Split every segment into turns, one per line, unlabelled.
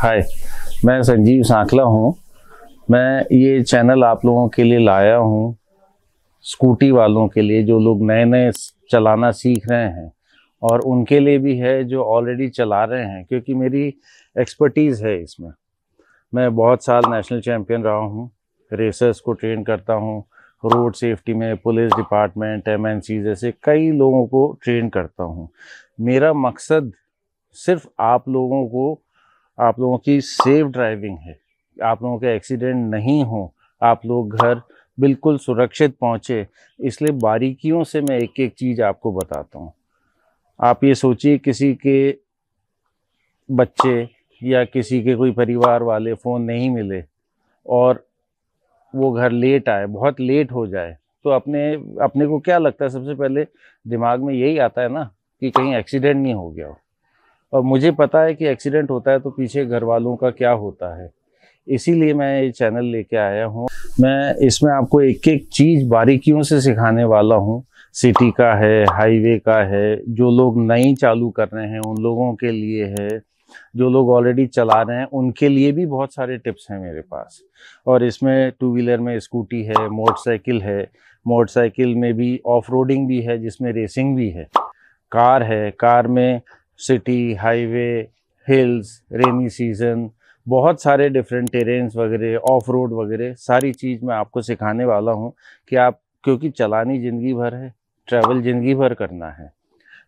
हाय, मैं संजीव सांखला हूँ। मैं ये चैनल आप लोगों के लिए लाया हूँ, स्कूटी वालों के लिए जो लोग नए नए चलाना सीख रहे हैं, और उनके लिए भी है जो ऑलरेडी चला रहे हैं, क्योंकि मेरी एक्सपर्टीज़ है इसमें। मैं बहुत साल नेशनल चैम्पियन रहा हूँ, रेसर्स को ट्रेन करता हूँ, रोड सेफ्टी में पुलिस डिपार्टमेंट, एमएनसी जैसे कई लोगों को ट्रेन करता हूँ। मेरा मकसद सिर्फ आप लोगों की सेफ ड्राइविंग है, आप लोगों के एक्सीडेंट नहीं हो, आप लोग घर बिल्कुल सुरक्षित पहुँचे। इसलिए बारीकियों से मैं एक एक चीज़ आपको बताता हूँ। आप ये सोचिए, किसी के बच्चे या किसी के कोई परिवार वाले फ़ोन नहीं मिले और वो घर लेट आए, बहुत लेट हो जाए, तो अपने को क्या लगता है? सबसे पहले दिमाग में यही आता है ना कि कहीं एक्सीडेंट नहीं हो गया हो। और मुझे पता है कि एक्सीडेंट होता है तो पीछे घर वालों का क्या होता है। इसीलिए मैं ये चैनल लेके आया हूँ। मैं इसमें आपको एक एक चीज़ बारीकियों से सिखाने वाला हूँ। सिटी का है, हाईवे का है, जो लोग नई चालू कर रहे हैं उन लोगों के लिए है, जो लोग ऑलरेडी चला रहे हैं उनके लिए भी बहुत सारे टिप्स हैं मेरे पास। और इसमें टू व्हीलर में स्कूटी है, मोटरसाइकिल है, मोटरसाइकिल में भी ऑफ रोडिंग भी है जिसमें रेसिंग भी है, कार है, कार में city, highway, hills, rainy season, बहुत सारे डिफरेंट टेरेन्स वगैरह, ऑफ रोड वगैरह सारी चीज़ मैं आपको सिखाने वाला हूँ कि आप, क्योंकि चलानी ज़िंदगी भर है, ट्रैवल ज़िंदगी भर करना है,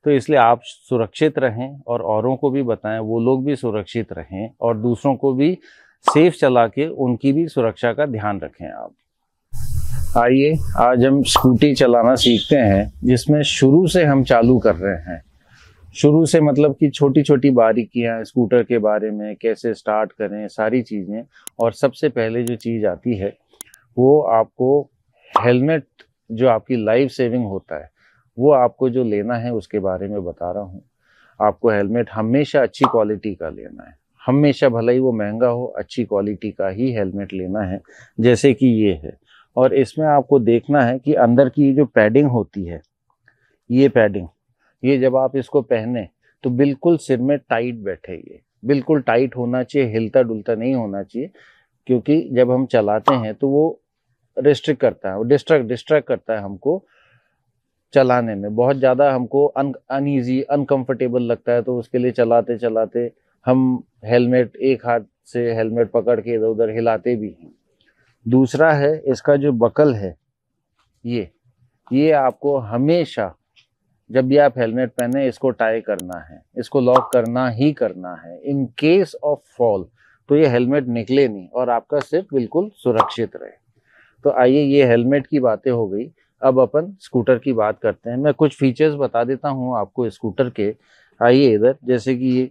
तो इसलिए आप सुरक्षित रहें और औरों को भी बताएं, वो लोग भी सुरक्षित रहें और दूसरों को भी सेफ चला के उनकी भी सुरक्षा का ध्यान रखें आप। आइए आज हम स्कूटी चलाना सीखते हैं, जिसमें शुरू से हम चालू कर रहे हैं। शुरू से मतलब कि छोटी छोटी बारीकियां स्कूटर के बारे में, कैसे स्टार्ट करें, सारी चीज़ें। और सबसे पहले जो चीज़ आती है वो आपको हेलमेट, जो आपकी लाइफ सेविंग होता है, वो आपको जो लेना है उसके बारे में बता रहा हूँ। आपको हेलमेट हमेशा अच्छी क्वालिटी का लेना है, हमेशा, भले ही वो महंगा हो, अच्छी क्वालिटी का ही हेलमेट लेना है, जैसे कि ये है। और इसमें आपको देखना है कि अंदर की जो पैडिंग होती है, ये पैडिंग, ये जब आप इसको पहने तो बिल्कुल सिर में टाइट बैठे, ये बिल्कुल टाइट होना चाहिए, हिलता डुलता नहीं होना चाहिए, क्योंकि जब हम चलाते हैं तो वो रिस्ट्रिक्ट करता है, वो डिस्ट्रैक्ट करता है हमको चलाने में। बहुत ज़्यादा हमको अनईजी, अनकंफर्टेबल लगता है, तो उसके लिए चलाते चलाते हम हेलमेट, एक हाथ से हेलमेट पकड़ के इधर उधर हिलाते भी हैं। दूसरा है इसका जो बकल है, ये आपको हमेशा जब भी आप हेलमेट पहने इसको टाई करना है, इसको लॉक करना ही करना है। इन केस ऑफ फॉल तो ये हेलमेट निकले नहीं और आपका सिर बिल्कुल सुरक्षित रहे। तो आइए, ये हेलमेट की बातें हो गई, अब अपन स्कूटर की बात करते हैं। मैं कुछ फीचर्स बता देता हूँ आपको स्कूटर के। आइए इधर, जैसे कि ये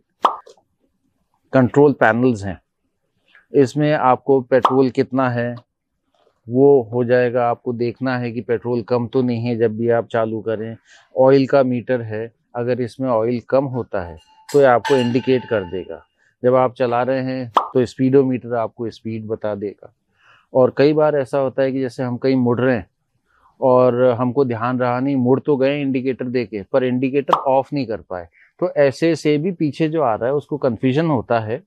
कंट्रोल पैनल्स हैं, इसमें आपको पेट्रोल कितना है वो हो जाएगा, आपको देखना है कि पेट्रोल कम तो नहीं है जब भी आप चालू करें। ऑयल का मीटर है, अगर इसमें ऑयल कम होता है तो ये आपको इंडिकेट कर देगा। जब आप चला रहे हैं तो स्पीडोमीटर आपको स्पीड बता देगा। और कई बार ऐसा होता है कि जैसे हम कहीं मुड़ रहे हैं और हमको ध्यान रहा नहीं, मुड़ तो गए इंडिकेटर देके, पर इंडिकेटर ऑफ नहीं कर पाए, तो ऐसे से भी पीछे जो आ रहा है उसको कन्फ्यूजन होता है,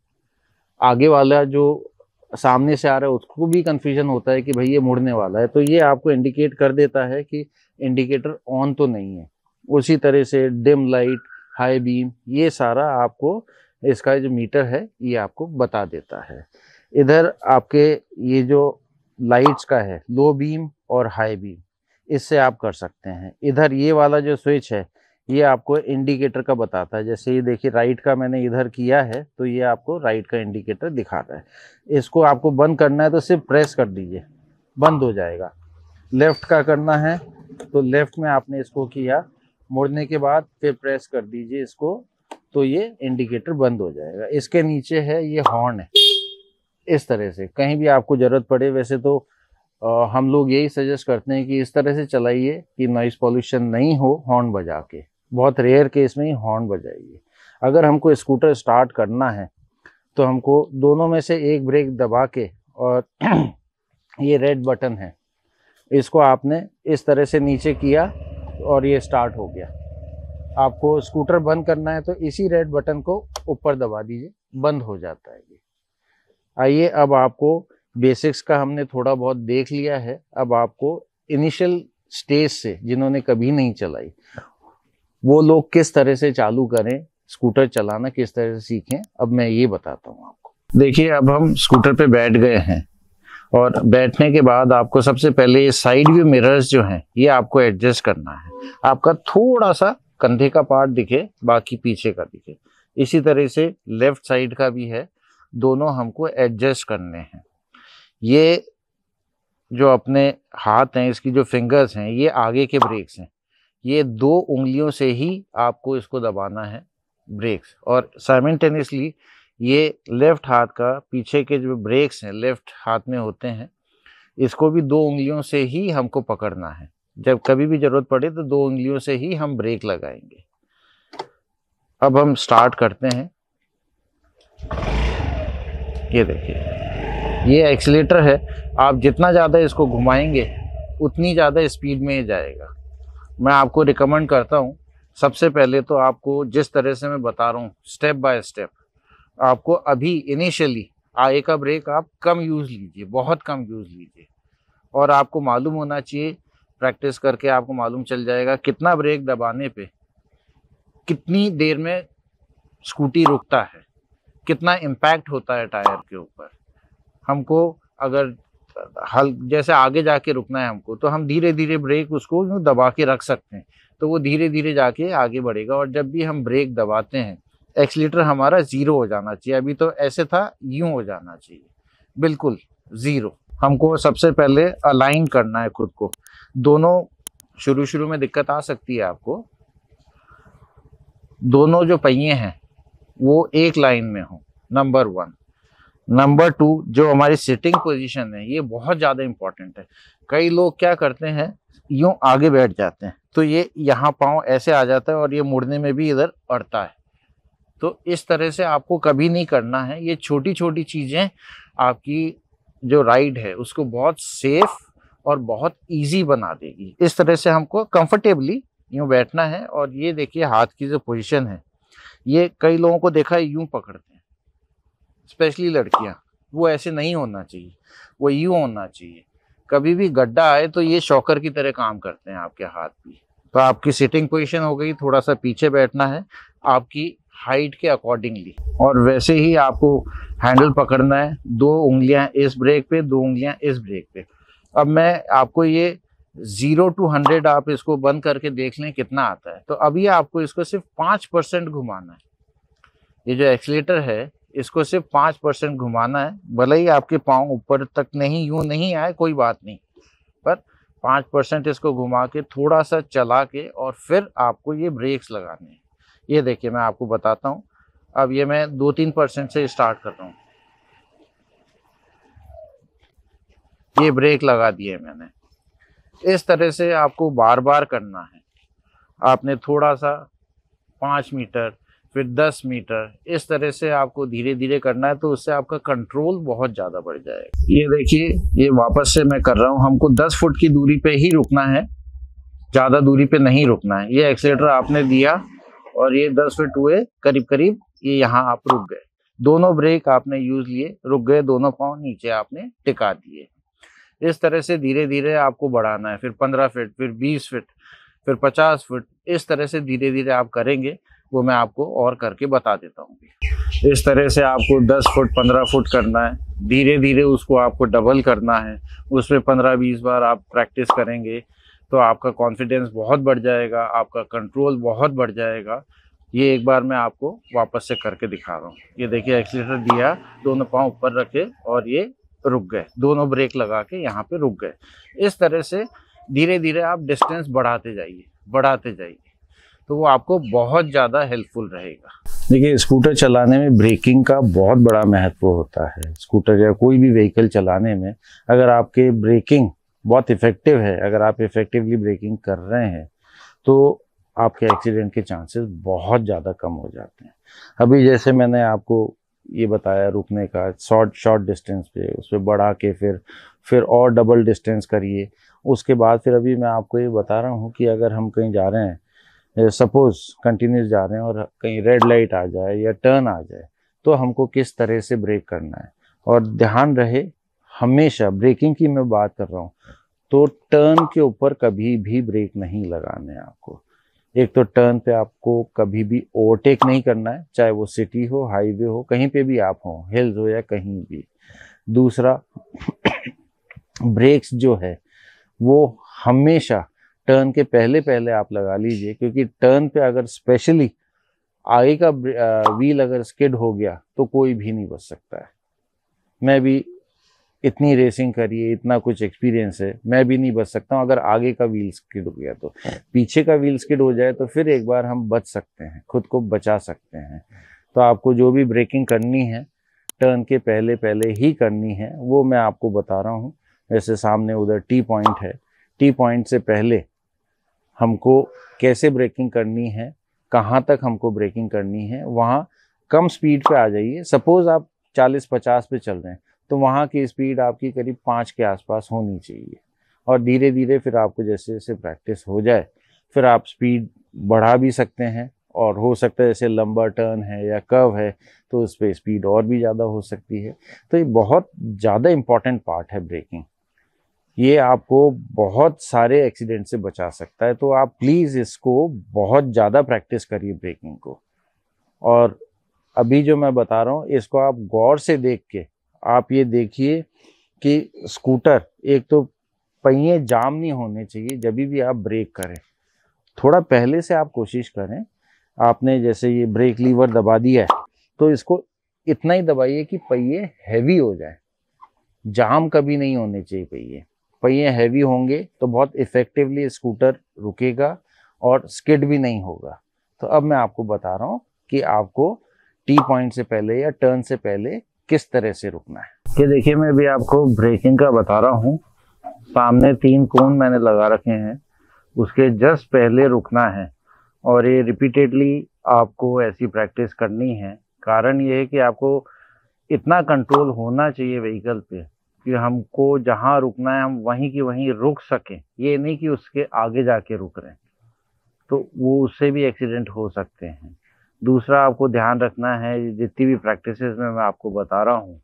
आगे वाला जो सामने से आ रहा है उसको भी कंफ्यूजन होता है कि भाई ये मुड़ने वाला है, तो ये आपको इंडिकेट कर देता है कि इंडिकेटर ऑन तो नहीं है। उसी तरह से डिम लाइट, हाई बीम, ये सारा आपको इसका जो मीटर है ये आपको बता देता है। इधर आपके ये जो लाइट्स का है, लो बीम और हाई बीम, इससे आप कर सकते हैं। इधर ये वाला जो स्विच है ये आपको इंडिकेटर का बताता है। जैसे ये देखिए, राइट का मैंने इधर किया है तो ये आपको राइट का इंडिकेटर दिखाता है। इसको आपको बंद करना है तो सिर्फ प्रेस कर दीजिए, बंद हो जाएगा। लेफ़्ट का करना है तो लेफ़्ट में आपने इसको किया, मुड़ने के बाद फिर प्रेस कर दीजिए इसको, तो ये इंडिकेटर बंद हो जाएगा। इसके नीचे है ये हॉर्न है, इस तरह से कहीं भी आपको ज़रूरत पड़े, वैसे तो हम लोग यही सजेस्ट करते हैं कि इस तरह से चलाइए कि नॉइज़ पॉल्यूशन नहीं हो, हॉर्न बजा के, बहुत रेयर केस में ही हॉर्न बजाइए। अगर हमको स्कूटर स्टार्ट करना है तो हमको दोनों में से एक ब्रेक दबा के, और ये रेड बटन है, इसको आपने इस तरह से नीचे किया और ये स्टार्ट हो गया। आपको स्कूटर बंद करना है तो इसी रेड बटन को ऊपर दबा दीजिए, बंद हो जाता है ये। आइए, अब आपको बेसिक्स का हमने थोड़ा बहुत देख लिया है। अब आपको इनिशियल स्टेज से, जिन्होंने कभी नहीं चलाई, वो लोग किस तरह से चालू करें, स्कूटर चलाना किस तरह से सीखें, अब मैं ये बताता हूँ आपको। देखिए, अब हम स्कूटर पे बैठ गए हैं और बैठने के बाद आपको सबसे पहले ये साइड व्यू मिरर्स जो हैं ये आपको एडजस्ट करना है। आपका थोड़ा सा कंधे का पार्ट दिखे, बाकी पीछे का दिखे। इसी तरह से लेफ्ट साइड का भी है, दोनों हमको एडजस्ट करने हैं। ये जो अपने हाथ हैं, इसकी जो फिंगर्स हैं, ये आगे के ब्रेक्स हैं। ये 2 उंगलियों से ही आपको इसको दबाना है ब्रेक्स, और साइमल्टेनियसली ये लेफ्ट हाथ का पीछे के जो ब्रेक्स हैं लेफ्ट हाथ में होते हैं, इसको भी 2 उंगलियों से ही हमको पकड़ना है। जब कभी भी जरूरत पड़े तो 2 उंगलियों से ही हम ब्रेक लगाएंगे। अब हम स्टार्ट करते हैं। ये देखिए, ये एक्सीलेटर है। आप जितना ज़्यादा इसको घुमाएंगे उतनी ज़्यादा स्पीड में ही जाएगा। मैं आपको रिकमेंड करता हूँ, सबसे पहले तो आपको जिस तरह से मैं बता रहा हूँ स्टेप बाय स्टेप, आपको अभी इनिशियली आगे का ब्रेक आप कम यूज़ लीजिए, बहुत कम यूज़ लीजिए। और आपको मालूम होना चाहिए, प्रैक्टिस करके आपको मालूम चल जाएगा कितना ब्रेक दबाने पे कितनी देर में स्कूटी रुकता है, कितना इम्पैक्ट होता है टायर के ऊपर। हमको अगर जैसे आगे जाके रुकना है हमको, तो हम धीरे धीरे ब्रेक उसको यूँ दबा के रख सकते हैं, तो वो धीरे धीरे जाके आगे बढ़ेगा। और जब भी हम ब्रेक दबाते हैं, एक्सीलेटर हमारा 0 हो जाना चाहिए। अभी तो ऐसे था, यूं हो जाना चाहिए, बिल्कुल 0। हमको सबसे पहले अलाइन करना है खुद को। दोनों शुरू में दिक्कत आ सकती है आपको, दोनों जो पहिए हैं वो एक लाइन में हो, नंबर 1। नंबर 2, जो हमारी सिटिंग पोजीशन है ये बहुत ज़्यादा इंपॉर्टेंट है। कई लोग क्या करते हैं, यूं आगे बैठ जाते हैं, तो ये यहाँ पाँव ऐसे आ जाता है और ये मुड़ने में भी इधर अड़ता है। तो इस तरह से आपको कभी नहीं करना है। ये छोटी छोटी चीज़ें आपकी जो राइड है उसको बहुत सेफ और बहुत इजी बना देगी। इस तरह से हमको कंफर्टेबली यूं बैठना है। और ये देखिए, हाथ की जो पोजीशन है, ये कई लोगों को देखा है यूं पकड़ते हैं, स्पेशली लड़कियां। वो ऐसे नहीं होना चाहिए, वो यूं होना चाहिए। कभी भी गड्ढा आए तो ये शॉकर की तरह काम करते हैं आपके हाथ भी। तो आपकी सिटिंग पोजीशन हो गई, थोड़ा सा पीछे बैठना है आपकी हाइट के अकॉर्डिंगली, और वैसे ही आपको हैंडल पकड़ना है। 2 उंगलियां इस ब्रेक पे, 2 उंगलियां इस ब्रेक पे। अब मैं आपको ये 0 to 100 आप इसको बंद करके देख लें कितना आता है। तो अभी आपको इसको सिर्फ 5% घुमाना है। ये जो एक्सीलेटर है इसको सिर्फ 5% घुमाना है। भले ही आपके पाँव ऊपर तक नहीं, यूं नहीं आए, कोई बात नहीं, पर 5% इसको घुमा के थोड़ा सा चला के और फिर आपको ये ब्रेक्स लगाने हैं। ये देखिए, मैं आपको बताता हूँ। अब ये मैं 2-3% से स्टार्ट कर रहा हूँ। ये ब्रेक लगा दिए मैंने। इस तरह से आपको बार बार करना है। आपने थोड़ा सा 5 मीटर, फिर 10 मीटर, इस तरह से आपको धीरे धीरे करना है, तो उससे आपका कंट्रोल बहुत ज़्यादा बढ़ जाएगा। ये देखिए, ये वापस से मैं कर रहा हूँ। हमको 10 फुट की दूरी पे ही रुकना है, ज़्यादा दूरी पे नहीं रुकना है। ये एक्सीलेटर आपने दिया और ये 10 फीट हुए करीब करीब, ये यहाँ आप रुक गए। दोनों ब्रेक आपने यूज लिए, रुक गए, दोनों पाँव नीचे आपने टिका दिए। इस तरह से धीरे धीरे आपको बढ़ाना है। फिर 15 फीट, फिर 20 फीट, फिर 50 फीट, इस तरह से धीरे धीरे आप करेंगे। वो मैं आपको और करके बता देता हूँ। इस तरह से आपको 10 फुट 15 फुट करना है। धीरे धीरे उसको आपको डबल करना है। उसमें 15-20 बार आप प्रैक्टिस करेंगे तो आपका कॉन्फिडेंस बहुत बढ़ जाएगा, आपका कंट्रोल बहुत बढ़ जाएगा। ये एक बार मैं आपको वापस से करके दिखा रहा हूँ। ये देखिए, एक्सीलेटर दिया, दोनों पाँव ऊपर रखे और ये रुक गए, दोनों ब्रेक लगा के यहाँ पे रुक गए। इस तरह से धीरे धीरे आप डिस्टेंस बढ़ाते जाइए, तो वो आपको बहुत ज़्यादा हेल्पफुल रहेगा। देखिए, स्कूटर चलाने में ब्रेकिंग का बहुत बड़ा महत्व होता है। स्कूटर या कोई भी व्हीकल चलाने में अगर आपके ब्रेकिंग बहुत इफ़ेक्टिव है, अगर आप इफ़ेक्टिवली ब्रेकिंग कर रहे हैं, तो आपके एक्सीडेंट के चांसेस बहुत ज़्यादा कम हो जाते हैं। अभी जैसे मैंने आपको ये बताया रुकने का, शॉर्ट डिस्टेंस पे उस पर बढ़ा के फिर और डबल डिस्टेंस करिए। उसके बाद फिर अभी मैं आपको ये बता रहा हूँ कि अगर हम कहीं जा रहे हैं, सपोज कंटिन्यूस जा रहे हैं और कहीं रेड लाइट आ जाए या टर्न आ जाए, तो हमको किस तरह से ब्रेक करना है। और ध्यान रहे हमेशा, ब्रेकिंग की मैं बात कर रहा हूँ तो टर्न के ऊपर कभी भी ब्रेक नहीं लगाने आपको। एक तो टर्न पे आपको कभी भी ओवरटेक नहीं करना है, चाहे वो सिटी हो, हाईवे हो, कहीं पे भी आप हो, हिल्स हो या कहीं भी। दूसरा ब्रेक्स जो है वो हमेशा टर्न के पहले पहले आप लगा लीजिए, क्योंकि टर्न पे अगर स्पेशली आगे का व्हील अगर स्किड हो गया तो कोई भी नहीं बच सकता है। मैं भी इतनी रेसिंग करी है, इतना कुछ एक्सपीरियंस है, मैं भी नहीं बच सकता हूँ अगर आगे का व्हील स्किड हो गया तो। पीछे का व्हील स्किड हो जाए तो फिर एक बार हम बच सकते हैं, खुद को बचा सकते हैं। तो आपको जो भी ब्रेकिंग करनी है टर्न के पहले पहले ही करनी है, वो मैं आपको बता रहा हूँ। जैसे सामने उधर टी पॉइंट है, टी पॉइंट से पहले हमको कैसे ब्रेकिंग करनी है, कहाँ तक हमको ब्रेकिंग करनी है, वहाँ कम स्पीड पे आ जाइए। सपोज आप 40-50 पे चल रहे हैं तो वहाँ की स्पीड आपकी करीब 5 के आसपास होनी चाहिए। और धीरे धीरे फिर आपको जैसे जैसे प्रैक्टिस हो जाए फिर आप स्पीड बढ़ा भी सकते हैं, और हो सकता है जैसे लंबा टर्न है या कर्व है तो उस पर स्पीड और भी ज़्यादा हो सकती है। तो ये बहुत ज़्यादा इम्पॉर्टेंट पार्ट है ब्रेकिंग, ये आपको बहुत सारे एक्सीडेंट से बचा सकता है। तो आप प्लीज़ इसको बहुत ज़्यादा प्रैक्टिस करिए ब्रेकिंग को। और अभी जो मैं बता रहा हूँ इसको आप गौर से देख के आप ये देखिए कि स्कूटर, एक तो पहिए जाम नहीं होने चाहिए जब भी आप ब्रेक करें। थोड़ा पहले से आप कोशिश करें, आपने जैसे ये ब्रेक लीवर दबा दिया है तो इसको इतना ही दबाइए कि पहिए हैवी हो जाए। जाम कभी नहीं होने चाहिए पहिए, पहिए हैवी होंगे तो बहुत इफेक्टिवली स्कूटर रुकेगा और स्किड भी नहीं होगा। तो अब मैं आपको बता रहा हूँ कि आपको टी पॉइंट से पहले या टर्न से पहले किस तरह से रुकना है। ये देखिए मैं भी आपको ब्रेकिंग का बता रहा हूँ। सामने 3 कोन मैंने लगा रखे हैं, उसके जस्ट पहले रुकना है। और ये रिपीटेडली आपको ऐसी प्रैक्टिस करनी है। कारण ये है कि आपको इतना कंट्रोल होना चाहिए व्हीकल पे कि हमको जहाँ रुकना है हम वहीं की वहीं रुक सकें, ये नहीं कि उसके आगे जाके रुक रहे हैं, तो वो उससे भी एक्सीडेंट हो सकते हैं। दूसरा आपको ध्यान रखना है, जितनी भी प्रैक्टिसेस में मैं आपको बता रहा हूँ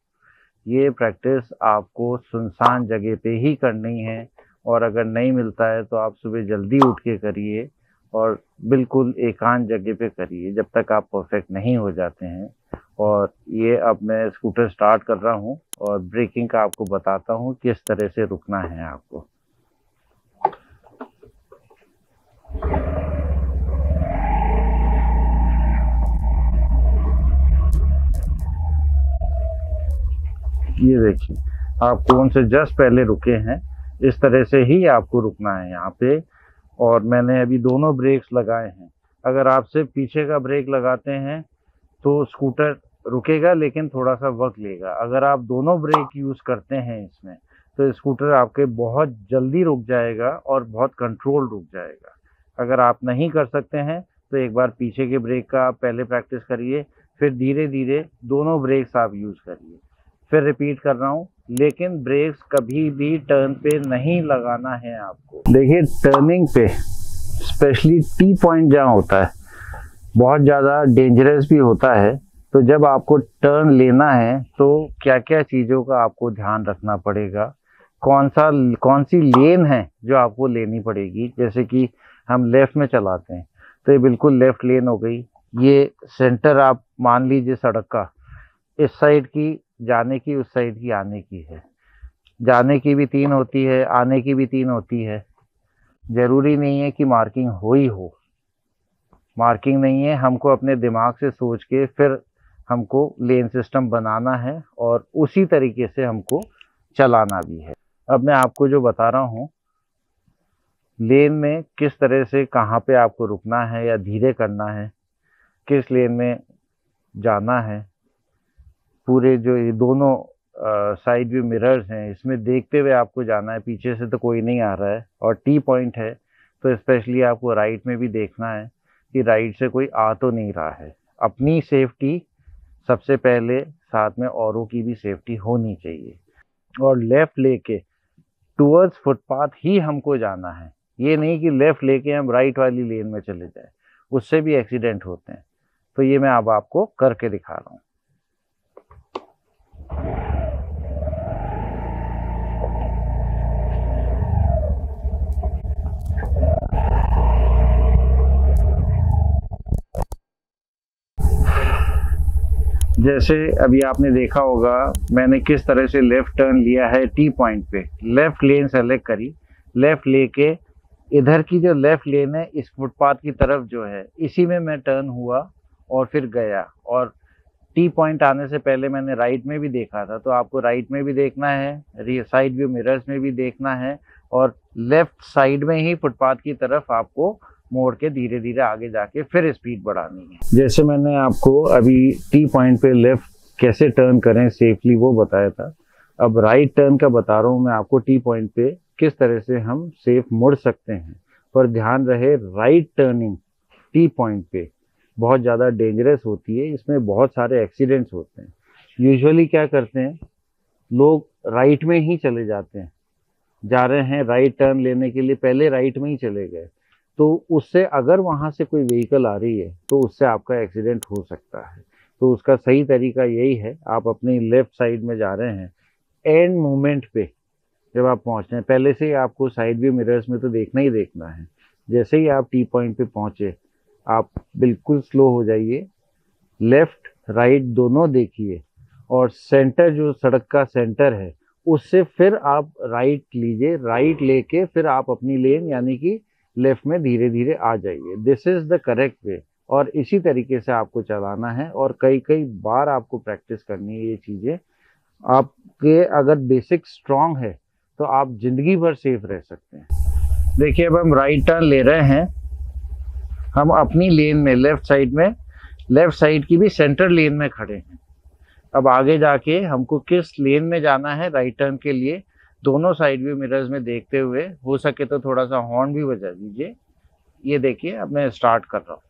ये प्रैक्टिस आपको सुनसान जगह पे ही करनी है। और अगर नहीं मिलता है तो आप सुबह जल्दी उठ के करिए और बिल्कुल एकांत जगह पे करिए जब तक आप परफेक्ट नहीं हो जाते हैं। और ये अब मैं स्कूटर स्टार्ट कर रहा हूँ और ब्रेकिंग का आपको बताता हूँ किस तरह से रुकना है आपको। ये देखिए आप कोन से जस्ट पहले रुके हैं, इस तरह से ही आपको रुकना है यहाँ पे। और मैंने अभी दोनों ब्रेक्स लगाए हैं। अगर आप सिर्फ पीछे का ब्रेक लगाते हैं तो स्कूटर रुकेगा लेकिन थोड़ा सा वक्त लेगा। अगर आप दोनों ब्रेक यूज करते हैं इसमें तो स्कूटर आपके बहुत जल्दी रुक जाएगा और बहुत कंट्रोल रुक जाएगा। अगर आप नहीं कर सकते हैं तो एक बार पीछे के ब्रेक का आप पहले प्रैक्टिस करिए, फिर धीरे धीरे दोनों ब्रेक्स आप यूज करिए। फिर रिपीट कर रहा हूँ, लेकिन ब्रेक्स कभी भी टर्न पे नहीं लगाना है आपको। देखिए टर्निंग पे स्पेशली टी पॉइंट जहाँ होता है बहुत ज़्यादा डेंजरस भी होता है। तो जब आपको टर्न लेना है तो क्या क्या चीज़ों का आपको ध्यान रखना पड़ेगा, कौन सी लेन है जो आपको लेनी पड़ेगी। जैसे कि हम लेफ़्ट में चलाते हैं तो ये बिल्कुल लेफ़्ट लेन हो गई। ये सेंटर आप मान लीजिए सड़क का, इस साइड की जाने की, उस साइड की आने की है। जाने की भी 3 होती है, आने की भी 3 होती है। ज़रूरी नहीं है कि मार्किंग हो ही हो, मार्किंग नहीं है, हमको अपने दिमाग से सोच के फिर हमको लेन सिस्टम बनाना है और उसी तरीके से हमको चलाना भी है। अब मैं आपको जो बता रहा हूँ लेन में किस तरह से कहाँ पे आपको रुकना है या धीरे करना है, किस लेन में जाना है, पूरे जो ये दोनों साइड व्यू मिरर्स हैं इसमें देखते हुए आपको जाना है। पीछे से तो कोई नहीं आ रहा है और टी पॉइंट है तो स्पेशली आपको राइट में भी देखना है कि राइट से कोई आ तो नहीं रहा है। अपनी सेफ्टी सबसे पहले, साथ में औरों की भी सेफ्टी होनी चाहिए। और लेफ़्ट लेके टूवर्ड्स फुटपाथ ही हमको जाना है, ये नहीं कि लेफ़्ट लेके हम राइट वाली लेन में चले जाए, उससे भी एक्सीडेंट होते हैं। तो ये मैं अब आपको करके दिखा रहा हूँ। जैसे अभी आपने देखा होगा मैंने किस तरह से लेफ़्ट टर्न लिया है टी पॉइंट पे, लेफ़्ट लेन सेलेक्ट करी, लेफ़्ट लेके इधर की जो लेफ़्ट लेन है इस फुटपाथ की तरफ जो है इसी में मैं टर्न हुआ और फिर गया। और टी पॉइंट आने से पहले मैंने राइट में भी देखा था, तो आपको राइट में भी देखना है, साइड व्यू मिरर्स में भी देखना है, और लेफ़्ट साइड में ही फुटपाथ की तरफ आपको मोड़ के धीरे धीरे आगे जाके फिर स्पीड बढ़ानी है। जैसे मैंने आपको अभी टी पॉइंट पे लेफ़्ट कैसे टर्न करें सेफली वो बताया था, अब राइट टर्न का बता रहा हूँ मैं आपको टी पॉइंट पे किस तरह से हम सेफ मुड़ सकते हैं। पर ध्यान रहे राइट टर्निंग टी पॉइंट पे बहुत ज़्यादा डेंजरस होती है, इसमें बहुत सारे एक्सीडेंट्स होते हैं। यूजुअली क्या करते हैं लोग राइट में ही चले जाते हैं, जा रहे हैं राइट टर्न लेने के लिए पहले राइट में ही चले गए, तो उससे अगर वहाँ से कोई व्हीकल आ रही है तो उससे आपका एक्सीडेंट हो सकता है। तो उसका सही तरीका यही है, आप अपनी लेफ़्ट साइड में जा रहे हैं, एंड मोमेंट पे जब आप पहुँच रहे हैं पहले से ही आपको साइड व्यू मिरर्स में तो देखना ही देखना है। जैसे ही आप टी पॉइंट पे पहुँचे आप बिल्कुल स्लो हो जाइए, लेफ़्ट राइट दोनों देखिए, और सेंटर जो सड़क का सेंटर है उससे फिर आप राइट लीजिए, राइट लेके फिर आप अपनी लेन यानी कि लेफ़्ट में धीरे धीरे आ जाइए। This is the correct way, और इसी तरीके से आपको चलाना है और कई कई बार आपको प्रैक्टिस करनी है ये चीज़ें। आपके अगर बेसिक स्ट्रॉन्ग है तो आप ज़िंदगी भर सेफ रह सकते हैं। देखिए अब हम राइट टर्न ले रहे हैं, हम अपनी लेन में लेफ़्ट साइड में, लेफ़्ट साइड की भी सेंटर लेन में खड़े हैं। अब आगे जाके हमको किस लेन में जाना है राइट टर्न के लिए दोनों साइड व्यू मिरर्स में देखते हुए, हो सके तो थोड़ा सा हॉर्न भी बजा दीजिए। ये देखिए अब मैं स्टार्ट कर रहा हूँ।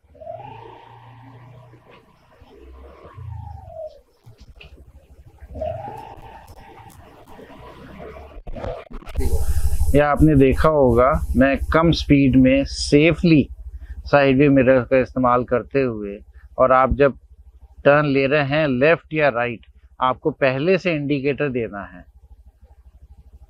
या आपने देखा होगा मैं कम स्पीड में सेफली साइड व्यू मिरर का इस्तेमाल करते हुए, और आप जब टर्न ले रहे हैं लेफ़्ट या राइट आपको पहले से इंडिकेटर देना है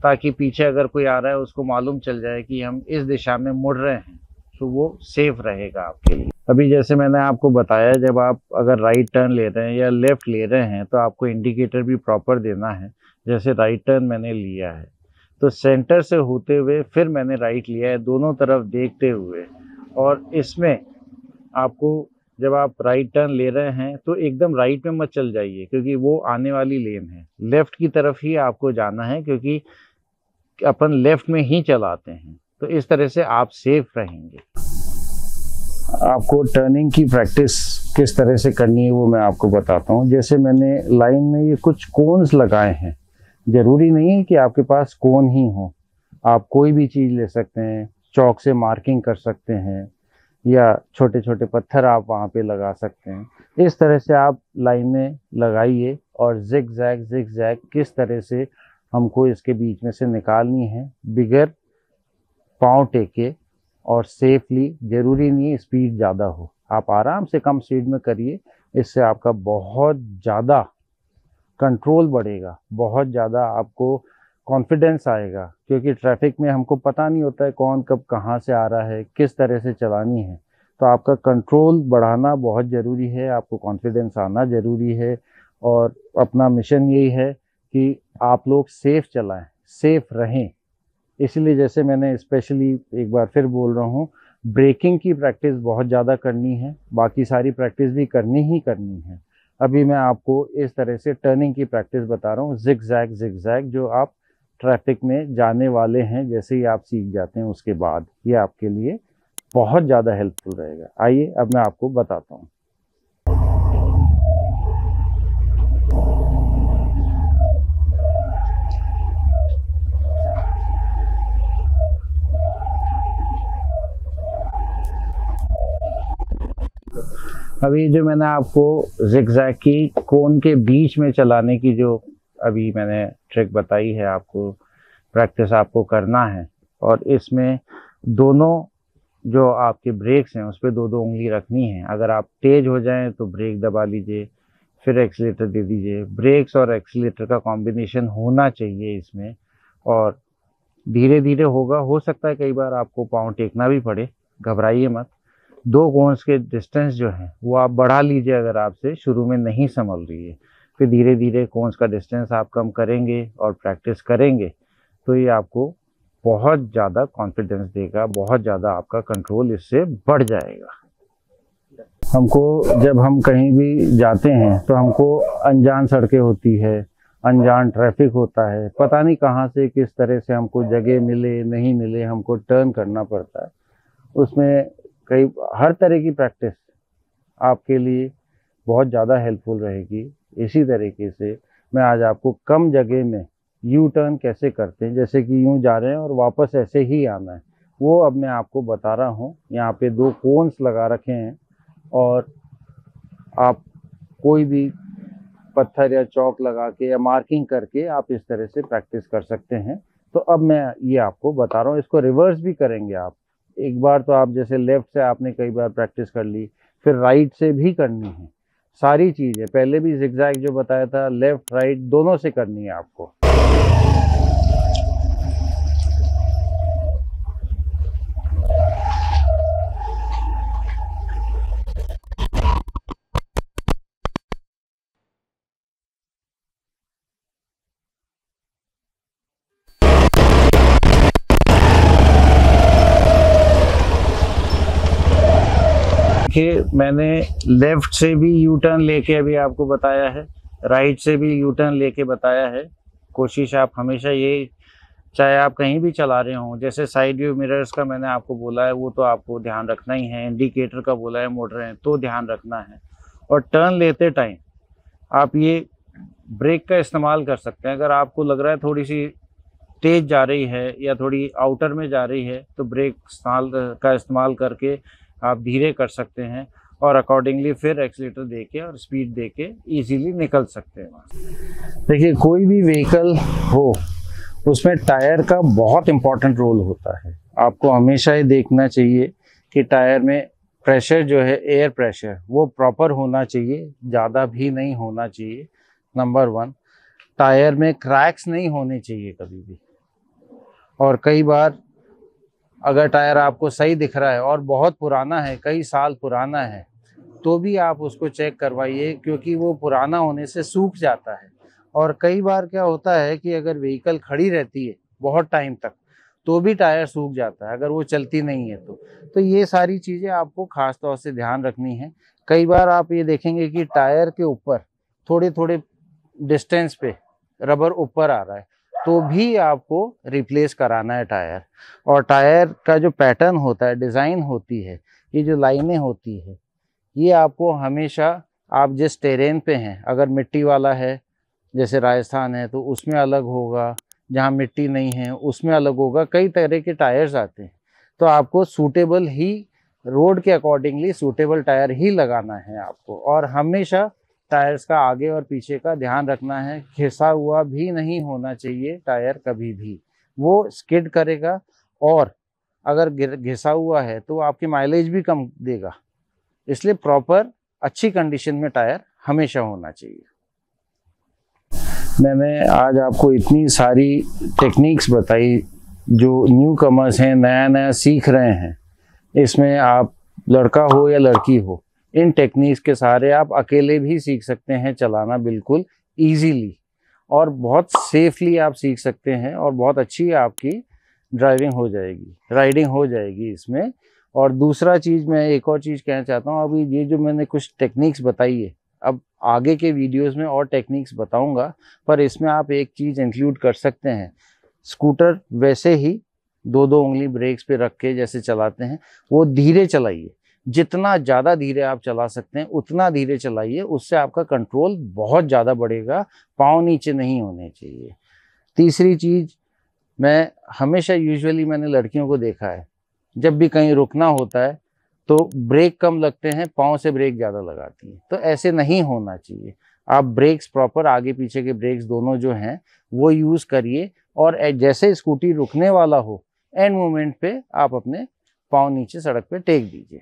ताकि पीछे अगर कोई आ रहा है उसको मालूम चल जाए कि हम इस दिशा में मुड़ रहे हैं, तो वो सेफ रहेगा आपके लिए। अभी जैसे मैंने आपको बताया जब आप अगर राइट टर्न ले रहे हैं या लेफ़्ट ले रहे हैं तो आपको इंडिकेटर भी प्रॉपर देना है। जैसे राइट टर्न मैंने लिया है तो सेंटर से होते हुए फिर मैंने राइट लिया है दोनों तरफ देखते हुए, और इसमें आपको जब आप राइट टर्न ले रहे हैं तो एकदम राइट में मत चल जाइए क्योंकि वो आने वाली लेन है, लेफ़्ट की तरफ ही आपको जाना है क्योंकि अपन लेफ़्ट में ही चलाते हैं। तो इस तरह से आप सेफ रहेंगे। आपको टर्निंग की प्रैक्टिस किस तरह से करनी है वो मैं आपको बताता हूँ। जैसे मैंने लाइन में ये कुछ कोन्स लगाए हैं, ज़रूरी नहीं है कि आपके पास कोन ही हो, आप कोई भी चीज़ ले सकते हैं, चौक से मार्किंग कर सकते हैं या छोटे छोटे पत्थर आप वहाँ पे लगा सकते हैं। इस तरह से आप लाइनें लगाइए और जिग जैग किस तरह से हमको इसके बीच में से निकालनी है बिगर पाँव टेके और सेफली। ज़रूरी नहीं स्पीड ज़्यादा हो, आप आराम से कम स्पीड में करिए, इससे आपका बहुत ज़्यादा कंट्रोल बढ़ेगा, बहुत ज़्यादा आपको कॉन्फिडेंस आएगा क्योंकि ट्रैफिक में हमको पता नहीं होता है कौन कब कहाँ से आ रहा है, किस तरह से चलानी है। तो आपका कंट्रोल बढ़ाना बहुत ज़रूरी है, आपको कॉन्फिडेंस आना ज़रूरी है, और अपना मिशन यही है कि आप लोग सेफ चलाएं, सेफ रहें। इसलिए जैसे मैंने स्पेशली एक बार फिर बोल रहा हूँ, ब्रेकिंग की प्रैक्टिस बहुत ज़्यादा करनी है, बाकी सारी प्रैक्टिस भी करनी ही करनी है। अभी मैं आपको इस तरह से टर्निंग की प्रैक्टिस बता रहा हूँ, जिग जैग जो आप ट्रैफिक में जाने वाले हैं जैसे ही आप सीख जाते हैं उसके बाद ये आपके लिए बहुत ज़्यादा हेल्पफुल रहेगा। आइए अब मैं आपको बताता हूँ। अभी जो मैंने आपको जिगजैग की कोन के बीच में चलाने की जो अभी मैंने ट्रिक बताई है, आपको प्रैक्टिस आपको करना है, और इसमें दोनों जो आपके ब्रेक्स हैं उस पर दो दो उंगली रखनी है। अगर आप तेज़ हो जाएं तो ब्रेक दबा लीजिए, फिर एक्सीलेटर दे दीजिए। ब्रेक्स और एक्सीलेटर का कॉम्बिनेशन होना चाहिए इसमें, और धीरे धीरे होगा, हो सकता है कई बार आपको पाँव टेकना भी पड़े, घबराइए मत। 2 कोन्स के डिस्टेंस जो है वो आप बढ़ा लीजिए अगर आपसे शुरू में नहीं संभल रही है। फिर धीरे धीरे कोन्स का डिस्टेंस आप कम करेंगे और प्रैक्टिस करेंगे तो ये आपको बहुत ज़्यादा कॉन्फिडेंस देगा, बहुत ज़्यादा आपका कंट्रोल इससे बढ़ जाएगा। हमको जब हम कहीं भी जाते हैं तो हमको अनजान सड़कें होती है, अनजान ट्रैफिक होता है, पता नहीं कहाँ से किस तरह से हमको जगह मिले नहीं मिले हमको टर्न करना पड़ता है। उसमें कई हर तरह की प्रैक्टिस आपके लिए बहुत ज़्यादा हेल्पफुल रहेगी। इसी तरीके से मैं आज आपको कम जगह में यू टर्न कैसे करते हैं, जैसे कि यूँ जा रहे हैं और वापस ऐसे ही आना है, वो अब मैं आपको बता रहा हूँ। यहाँ पे 2 कोन्स लगा रखे हैं और आप कोई भी पत्थर या चौक लगा के या मार्किंग करके आप इस तरह से प्रैक्टिस कर सकते हैं। तो अब मैं ये आपको बता रहा हूँ, इसको रिवर्स भी करेंगे आप। एक बार तो आप जैसे लेफ्ट से आपने कई बार प्रैक्टिस कर ली, फिर राइट से भी करनी है। सारी चीज़ें पहले भी जिगजैग जो बताया था, लेफ्ट राइट दोनों से करनी है आपको। देखिए मैंने लेफ्ट से भी यू टर्न लेके अभी आपको बताया है, राइट से भी यू टर्न लेके बताया है। कोशिश आप हमेशा ये, चाहे आप कहीं भी चला रहे हों, जैसे साइड व्यू मिरर्स का मैंने आपको बोला है वो तो आपको ध्यान रखना ही है, इंडिकेटर का बोला है मोड़ रहे हैं तो ध्यान रखना है। और टर्न लेते टाइम आप ये ब्रेक का इस्तेमाल कर सकते हैं। अगर आपको लग रहा है थोड़ी सी तेज जा रही है या थोड़ी आउटर में जा रही है तो ब्रेक का इस्तेमाल करके आप धीरे कर सकते हैं और अकॉर्डिंगली फिर एक्सीलेटर देके और स्पीड देके इजीली निकल सकते हैं वहाँ से। देखिए कोई भी व्हीकल हो उसमें टायर का बहुत इम्पोर्टेंट रोल होता है। आपको हमेशा ये देखना चाहिए कि टायर में प्रेशर जो है, एयर प्रेशर, वो प्रॉपर होना चाहिए, ज़्यादा भी नहीं होना चाहिए। नंबर 1, टायर में क्रैक्स नहीं होने चाहिए कभी भी। और कई बार अगर टायर आपको सही दिख रहा है और बहुत पुराना है, कई साल पुराना है, तो भी आप उसको चेक करवाइए, क्योंकि वो पुराना होने से सूख जाता है। और कई बार क्या होता है कि अगर व्हीकल खड़ी रहती है बहुत टाइम तक तो भी टायर सूख जाता है, अगर वो चलती नहीं है तो ये सारी चीज़ें आपको खास तौर से ध्यान रखनी है। कई बार आप ये देखेंगे कि टायर के ऊपर थोड़े थोड़े डिस्टेंस पे रबर ऊपर आ रहा है, तो भी आपको रिप्लेस कराना है टायर। और टायर का जो पैटर्न होता है, डिज़ाइन होती है, ये जो लाइनें होती है, ये आपको हमेशा, आप जिस टेरेन पे हैं, अगर मिट्टी वाला है जैसे राजस्थान है तो उसमें अलग होगा, जहाँ मिट्टी नहीं है उसमें अलग होगा। कई तरह के टायर्स आते हैं, तो आपको सूटेबल ही, रोड के अकॉर्डिंगली सूटेबल टायर ही लगाना है आपको। और हमेशा टायर्स का आगे और पीछे का ध्यान रखना है, घिसा हुआ भी नहीं होना चाहिए टायर कभी भी, वो स्किड करेगा और अगर घिसा हुआ है तो आपकी माइलेज भी कम देगा। इसलिए प्रॉपर अच्छी कंडीशन में टायर हमेशा होना चाहिए। मैंने आज आपको इतनी सारी टेक्निक्स बताई जो न्यू कमर्स हैं, नया नया सीख रहे हैं। इसमें आप लड़का हो या लड़की हो, इन टेक्निक्स के सहारे आप अकेले भी सीख सकते हैं चलाना, बिल्कुल इजीली, और बहुत सेफली आप सीख सकते हैं और बहुत अच्छी आपकी ड्राइविंग हो जाएगी, राइडिंग हो जाएगी इसमें। और दूसरा चीज़, मैं एक और चीज़ कहना चाहता हूँ, अभी ये जो मैंने कुछ टेक्निक्स बताई है, अब आगे के वीडियोस में और टेक्निक्स बताऊंगा, पर इसमें आप एक चीज़ इंक्लूड कर सकते हैं। स्कूटर वैसे ही 2-2 उंगली ब्रेक्स पे रख के जैसे चलाते हैं, वो धीरे चलाइए, जितना ज़्यादा धीरे आप चला सकते हैं उतना धीरे चलाइए, उससे आपका कंट्रोल बहुत ज़्यादा बढ़ेगा, पाँव नीचे नहीं होने चाहिए। तीसरी चीज़, मैं हमेशा यूजुअली मैंने लड़कियों को देखा है, जब भी कहीं रुकना होता है तो ब्रेक कम लगते हैं, पाँव से ब्रेक ज़्यादा लगाती हैं, तो ऐसे नहीं होना चाहिए। आप ब्रेक्स प्रॉपर, आगे पीछे के ब्रेक्स दोनों जो हैं वो यूज़ करिए, और जैसे स्कूटी रुकने वाला हो, एंड मोमेंट पे आप अपने पाँव नीचे सड़क पे टेक दीजिए।